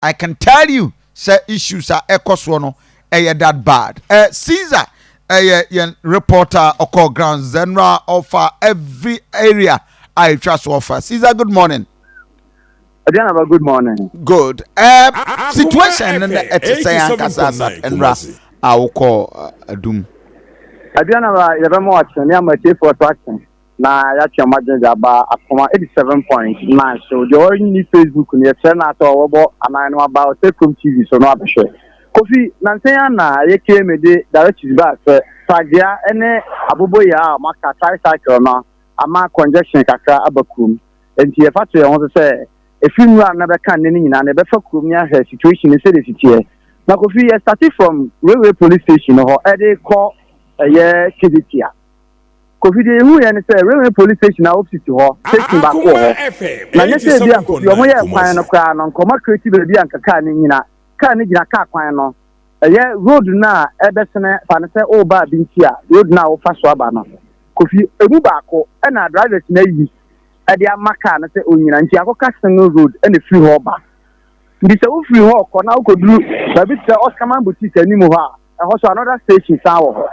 I can tell you say issues are ekoso no that bad. Caesar reporter Oko Ground Zenra offer every area I trust offer. Caesar, good morning. Good morning. Good. Situation in the say Ankasa Enra I will call Doom. Adriana, you have more action. I'm a chief for attraction. Now, that's your margin about Akoma 87.9. So, the only Facebook on your channel at all about, and I know about Tekum TV, so not sure. Kofi, Nansayana, you came a day that is back. Sagia, any Abuboya, Maka tricycle, no, a mark congestion, Kaka, Abakum. And the factory, I want to say, if you never can, and never for Kumia, her situation is serious here. Now, Kofi, I started from railway police station or a call a year, Kiditia. Kofi de hu ya ne say railway police station na office ho station back ho na nye say bia yo mo ye kwan no kwa no nkoma creative bia anka car ni nyina car ni gina car kwan no ye road na ebesene fa ne say o ba bi ntia road na o fa so aba no Kofi ebu baako e na drivers na yi e de amaka na say onyina ntia akoka single road e na free ho ba ndi say o free ho ko na o koduru ba bi say Oscar Man boutique animu ha e ho so another station sa wo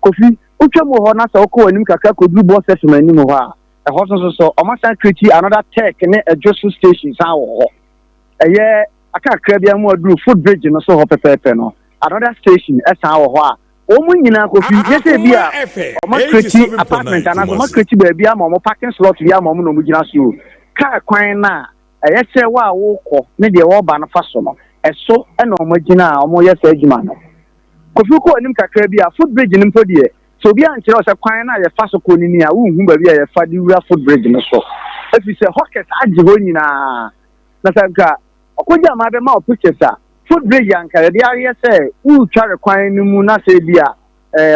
Kofi Uchemo ho na so ko anim kakra ko blue bus station anim ho a ho so o ma san create another tech ne adjustment station san ho eye aka kra bia mu aduru footbridge no so ho pepepe no another station e san ho a o mu nyina ko fi jese bia o ma create apartment ana so ma create ba bia ma mo parking slot bia ma mo no mu gina so car kwan na eye che wa wo ko ne de wo ba no fa so no e so e na o ma gina o mo ye sa adwuma no ko fi ko anim kakra bia footbridge nim po de so bi an kire o se kwan na ye fa so ko ni a wu hu ba bi ye fa di wura footbridge no so if you say hockey age ho nyina na sanka okoja ma be ma o pictures a footbridge anka ye dia ye say wu tware kwan ni mu na se bi a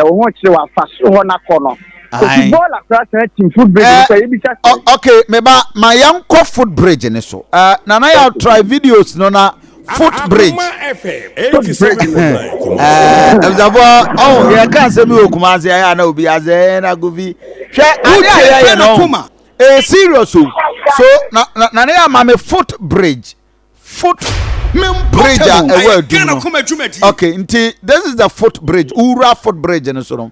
o ho kire wa fa so ho na ko no so football across team footbridge so ye bi cha okay me ba my yanko footbridge ni so na ya try videos no na footbridge oh yeah can say me Kumasi ya na obi aze na govi hwe ya no serious so na ya ma me footbridge bridge okay nti this is the footbridge ura footbridge no so no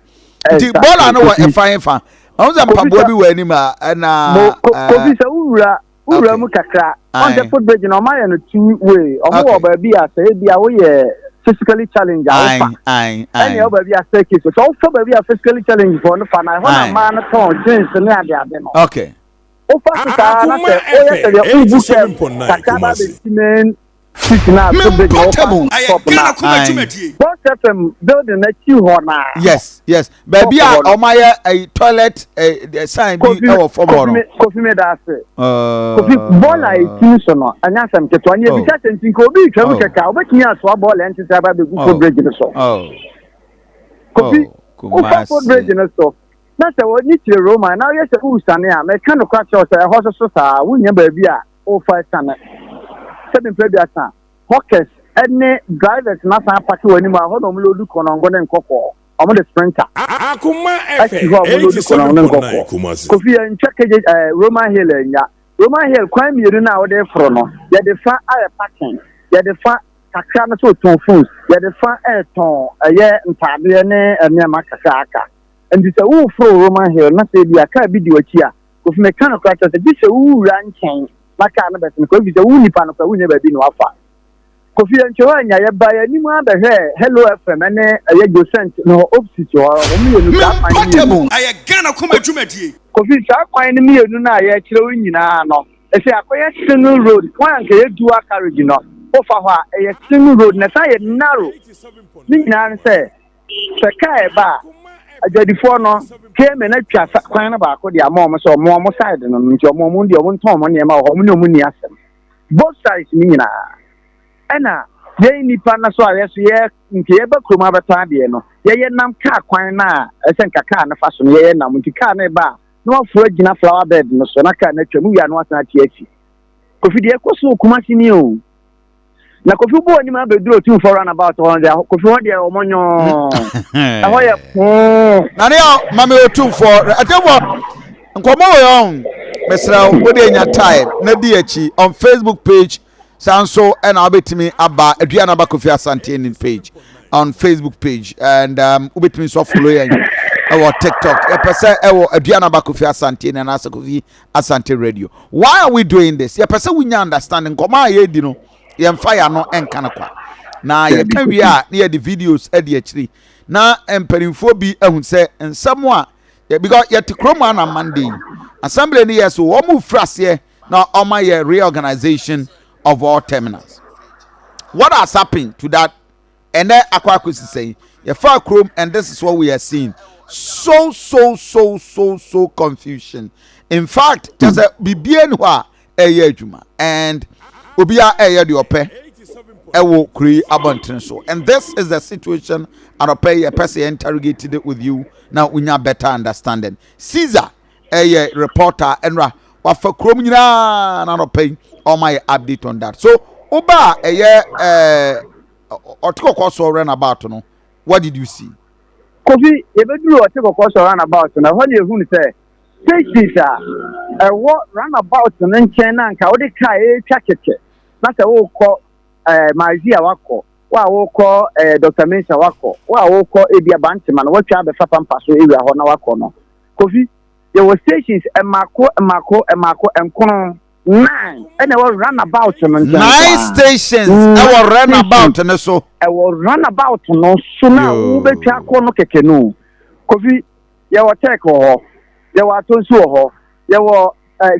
nti bola no wa efa on za mpabo bi wa ni ma na ko bi sa ura mu kakra on the footbridge no ma no two way o mo ba bi asa e bia wo ye physically challenge any o ba bi asa case so o ba bi physically challenge for no fa na ho na ma no ton jeans ne ade no okay o fa ta na se o ye se o bu se kakra ba be na footbridge no Boss FM building na chi ho na yes baby o ma ye a toilet sign bi e wo form no Kofi me da se Kofi ball ai tin so no anya sam keto anya bi cha tentin ko bi twa mu keka obetimi aso ball enti sa ba be gu footbridge no so Kofi Kumasi footbridge no so na se wo ni tire Roma na ye se u sane a me kan no kwa cho se ho so sa wunya ba bi a o fa sane seven play asa hawkers any drivers na san party wani ma ho no mo lodu konongo ne nkoko omo the sprinter Akoma Kumasi Kofi en check Roman Hill kwan miru na wo de fro no ye de fa aye parking ye de fa kakra na so ton foods ye de fa ton ye ntade ne ema kakra aka and this wo fro Roman Hill na say bia ka bi di wachi a Kofi me kan kwa tse bi se wo wura nchen maka na betin ko bi se wo nipa no kwa wo nya ba bi no afa Kofi enchoanya ye ba ya ni mu abehwe hello FM ene ye docent no opposite o mu yenu ka pan aye Ghana koma dwumadie Kofi sa kwan ni yenu na ye kire wo nyina no e se akoye single road kwan ka ye dual carriage no o fa ho a ye single road na sa ye narrow ni nyina se kai ba ajadifo no keme na twa kwan na ba ko dia mo so mo side no nti mo ndi o nton mo ne ma ho mo ne mo ni asem both sides ni nyina ena ye nipa na so are so ye nke ye ba kroma beta de no ye nam car kwan na esen kaka na fa so ye nam nti car na ba no afo agina flower bed no so na car na twam wi anu asana tie achi Kofi de ekoso Kumasi ni o na Kofi bo ni ma be duro tu for run about on there Kofi ho de o monyo ho ye na ne ma me o tu for atebo nkomo we on mesra wo de nya time na di achi on Facebook page Sanso and Abetimi Abba Adriana Bakofi Asante page on Facebook page and Ubetimi so follow our TikTok. Epese Adriana Bakofi Asante and Asakofi Asante Radio. Why are we doing this? Epese we understanding koma ye di no ye fire no enkanakwa. Na ye kan wi a near the videos e de akiri. Na emperimfo bi ehun se nsamo a because yet kroma na Monday. Assembly ni yes wo mu frase na oma ye reorganization of all terminals. What has happened to that? And then Akwakusi saying, "You far chrome," and this is what we are seeing. So confusion. In fact, just a BBN wa juma and Ubia the ope ewo kri abontin so. And this is the situation and ope a person interrogated it with you now we have better understanding. Caesar reporter enra wafa chrome nyina na ope all my update on that. So Oba Otiko Koso ran about no. What did you see? Kofi, ebeduru Otiko Koso ran about na when you who say stations what run about no nchen na nka odi ka twa keke. Na se wo kọ Maizia wako, wo kọ Dr. Mensa wako, wo kọ Ebia Bantima na watwa be fa pampa so area ho na wako no. Kofi, there were stations emako enkono 9 and I will run about 9 stations I will run about and so I will run about no so now we be twa no keke no Kofi ye wo take ho ye wo atonsu ho ye wo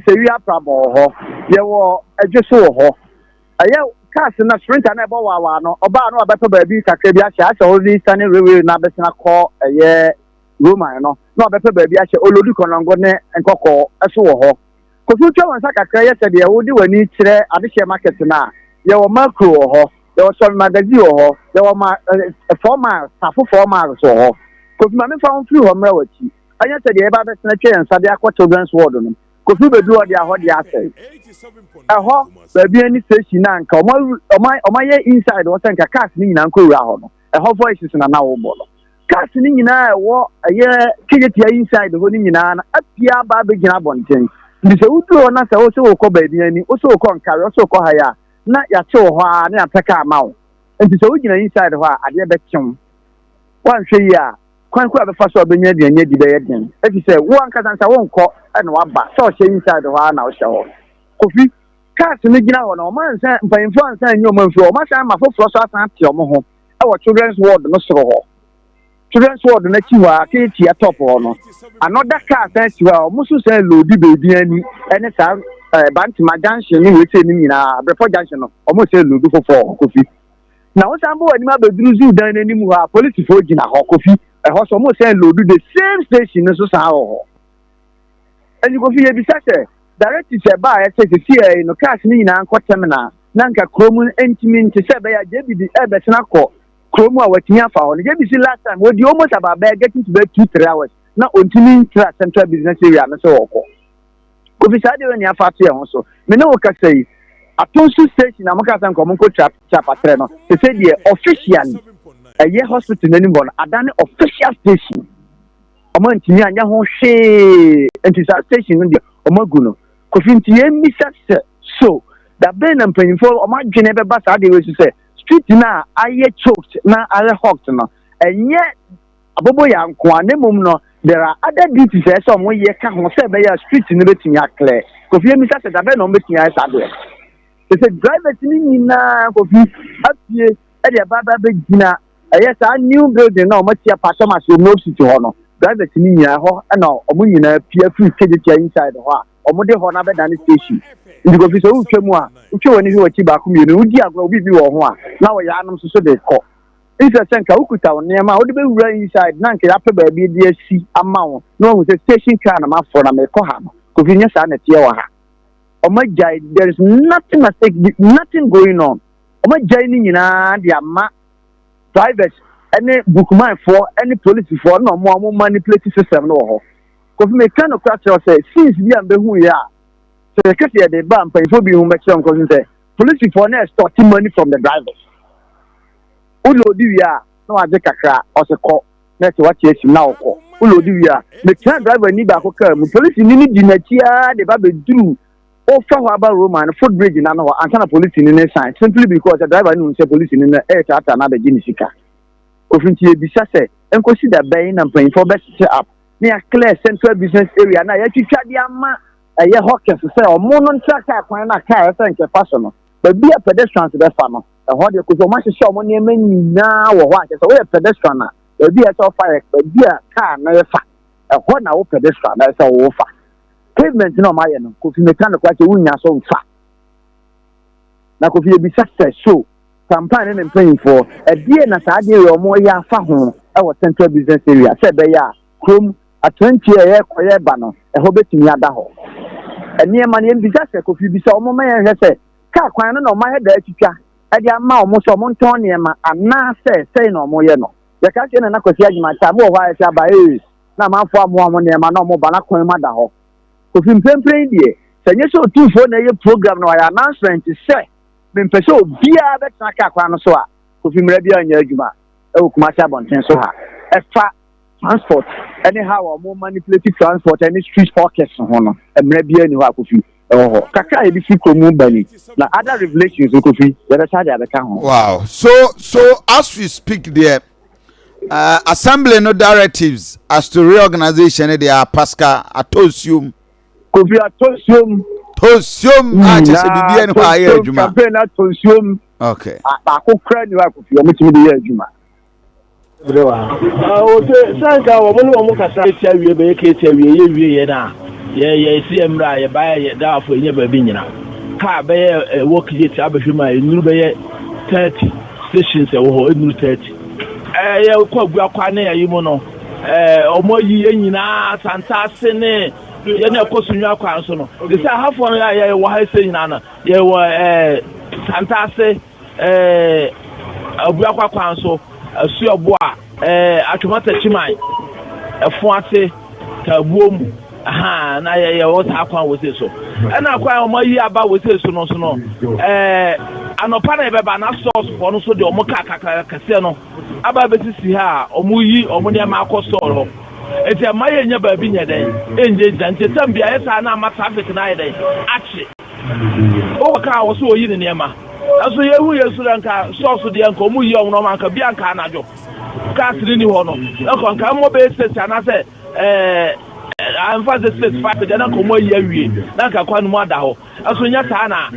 sewia prabo ho ye wo adweso ho aye cars na sprinter na ebo wa no oba no abeto ba bi kakra bi ahia asa only standing railway na besina call aye Roma no abeto ba bi ahia olodu konongo ne enkoko eso ho Kofi twa wansa kakra yesterday wodi wani kire adehye market na ye wo macro ho ye wo some magazine ho ye wo ma 4 miles safo 4 miles ho Kofi ma me fa on free ho mra wachi anya yesterday e ba be sena twa yansa de akọ children's ward no Kofi be du odi aho de asay eho ba bi ani station na nka o ye inside wo senka cars ni nyina nko wura ho no eho voices na wo bo no cars ni nyina wo ye kiyetia inside ho ni nyina na apia ba be gina bonten Ndise udro na se wo se wo kọ baabi ani wo se wo kọ nkare wo se wo kọ haya na ya che wo ha na ataka amawo ndise wo gina inside ho a ade be kyem wan hwe yi a kwan ko abefa so obenya de anya di be ye den efi se wo anka sansa wo nkọ na waba so che inside ho a na wo hye ho Kofi cars ni gina ho na o man san mpanfo ansan nyi o man fi o ma san ma foforo so asan te o mo ho e wo children's ward no soro ho Children's ward na chiwa ke ya top no another car sense well musu say load baby ani ene sa Bantima junction ni we say ni nyina Brefo junction no omo say load fofo Kofi na wo sambo ani ma beduru zu dan ani mu ha police fo gina ho Kofi e ho so omo say load the same station no so sa ho ani Kofi ye bi say direct se ba e say see no cars ni nyina anko terminal na nka kromu entimi nti se be ya JBD e be sena ko Kromu a watimi afa ho. Je bi si last time we di almost about getting to be 2-3 hours. Na ontimi tra central business area na so woko. Kofi sa de we ni afa to e ho so. Me na wo ka sei atonsu station na maka san ko mon ko chapa 3 no. Se say the officially a hospital nani bon adane official station. Omo ntimi anya ho hwe enti sa station no de omo gu no. Kofi ntie mi so da ben na mpanimfo omo adwene be ba sa de we say street na aye choked na aye hooked no enye abobo yanko anemum no there are other duties as some we ka ho say be ya street no betimi clear Kofi emi say da be no betimi ay sado they say drivers ni nyina Kofi apie e de baba be gina yes a new building na o matia patoma so no city ho no drivers ni nyina ho na o mo nyina pia free kedetia inside ho a o mo de ho na be dan station ndi Kofi so utwemu a utwe woni ho chi ba ko mienu udi agro obi bi wo ho a na wo ya anum so de ko isa senka ukuta onema wo de be wura inside na nke ya pe ba bi de asi ama wo no wo say station car na ma for na me ko ha no Kofi nya sa na tie wo ha o ma jai there is nothing going on o ma jai ni nyina de ama drivers any bookman for any police for no mo manipulate system no ho Kofi me kan no kwa say since bi am be hu ya so the they bump and for being maximum because say police for now extorting money from the drivers. Ulodi ya no aje kakra o se ko na se wache esi na okọ ulodi ya the train driver ni ba ko ka police ni di na tia de ba be duru Oh, from about Roman foot bridge in another antenna police in the sign simply because the driver knew say police in the air at another Genesika. Ofinti Bisase, and consider buying and paying for best set up near clear central business area. Now, you try the ama a year hawkers to say, or monon tracker, when I car, thank you, personal. But be a pedestrian to the farmer. A hot you could much show money now or what? So we're a pedestrian. There be a top fire, but be a car, no fat. A hot now pedestrian, that's a wolf. Pavement no my no could be mechanical like a winner so fat. Now could be success so campaigning and paying for a dear Nasadia or more ya fahon our central business area. Said they are Chrome a 20-year quiet banner, a hobbit in Yadaho. And near money and disaster could be so moment and said, Car quite no my head there teacher. At the amount most of Montonium and now say no more no. The captain and I could see my time more why I by now my farm one near my normal Banaco Madaho. If you playing there, say you so 2 for a program no announcement to say, then pursue be a better so. If you maybe on your juma, oh, Kumasi Bonten so extra transport, anyhow, or more manipulated transport, any street pockets on and maybe anywhere could be. Oh, Kaka, if you could move money. Now, other revelations you could be, the other side of the account. Wow. So as we speak there, assembly no directives as to reorganization, they are Pascal Atosium. Could be a Tosium. Tosium, I just said, the end of Juma. Tosium. Okay. I could cry you up if you want me to hear Juma. Sanka, woman, Mokasa, we be a we na. Yeah, see him right, buy it down for never being car bear walk it, Abashuma, new bay 30 stations, or new 30. Yeah, Quakane, you know, or more ye, Santa Sene. You know, Cosunia Council. They say half one. I was saying, Anna, you were Santase, a Buakwa Council, a Suabois, a Tomata Chimai, a Fuate, a womb. Aha, na what happened with this? And I quite more year about with this, no. And a panel by source for no so the Omoka Casino. About the Sia, Omuyi, Omonia Marco Solo. It's a Maya never been a day. Indeed, and to some be a Sana traffic night day. Actually, Oka was so in the Yama. As we are here, Sudanka, source of the Uncle Muyo, no man can be Ancanajo. Casting Hono. Uncle Camo basis, and I said, I'm for the 6 5 then Uncle Moya, Nanka Quan Madaho. As when Yatana.